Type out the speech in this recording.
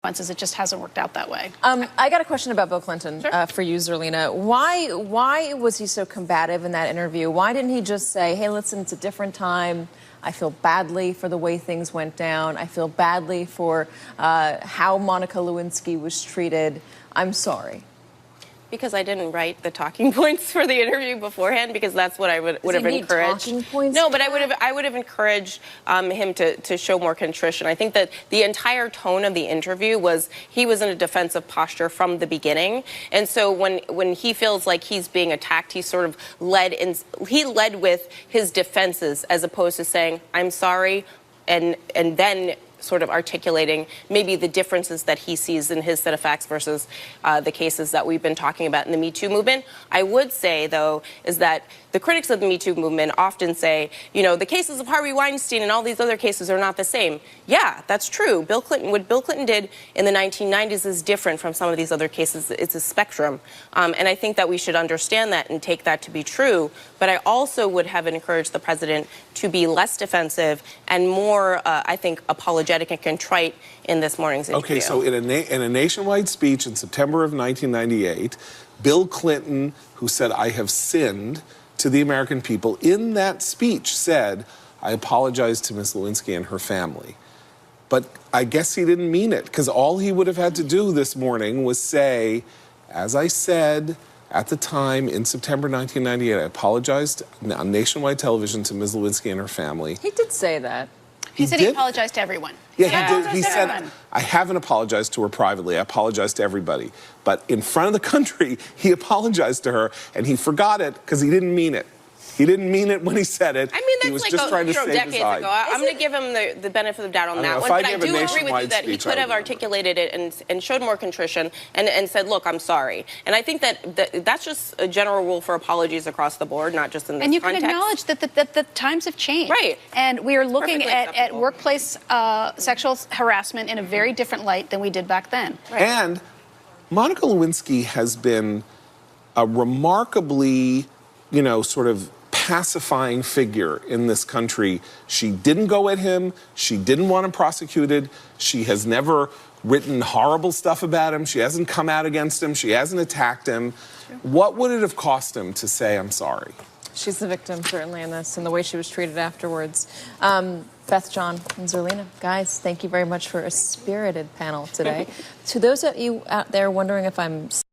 It just hasn't worked out that way. I got a question about Bill Clinton Sure. for you, Zerlina. Why was he so combative in that interview? Why didn't he just say, hey, listen, it's a different time. I feel badly for the way things went down. I feel badly for how Monica Lewinsky was treated. I'm sorry. Because I didn't write the talking points for the interview beforehand, because that's what I would have encouraged. Talking points no, but I would have encouraged him to show more contrition. I think that the entire tone of the interview was he was in a defensive posture from the beginning, and so when he feels like he's being attacked, he sort of led with his defenses as opposed to saying I'm sorry, and then sort of articulating maybe the differences that he sees in his set of facts versus the cases that we've been talking about in the Me Too movement. I would say, though, is that the critics of the Me Too movement often say, you know, the cases of Harvey Weinstein and all these other cases are not the same. Yeah, that's true. What Bill Clinton did in the 1990s is different from some of these other cases. It's a spectrum. And I think that we should understand that and take that to be true. But I also would have encouraged the president to be less defensive and more, I think, apologetic and contrite in this morning's interview. Okay, so in a nationwide speech in September of 1998, Bill Clinton, who said, I have sinned to the American people, in that speech said, I apologize to Ms. Lewinsky and her family. But I guess he didn't mean it, because all he would have had to do this morning was say, as I said at the time in September 1998, I apologized on nationwide television to Ms. Lewinsky and her family. He did say that. He said he apologized to everyone. Yeah, he did. He said, everyone. I haven't apologized to her privately. I apologized to everybody. But in front of the country, he apologized to her, and he forgot it because he didn't mean it. He didn't mean it when he said it. I mean, that's he was like just trying to save decades his eye. ago. I'm going to give him the benefit of the doubt on that one. But I do agree with you that he could have articulated it and showed more contrition and said, look, I'm sorry. And I think that's just a general rule for apologies across the board, not just in this context. And you context. can acknowledge that the times have changed. Right. And we are looking at workplace sexual harassment in a very different light than we did back then. Right. And Monica Lewinsky has been a remarkably, you know, sort of pacifying figure in this country. She didn't go at him. She didn't want him prosecuted. She has never written horrible stuff about him. She hasn't come out against him. She hasn't attacked him. What would it have cost him to say, I'm sorry? She's the victim, certainly, in this, and the way she was treated afterwards. Beth, John, and Zerlina, guys, thank you very much for a spirited panel today. To those of you out there wondering if I'm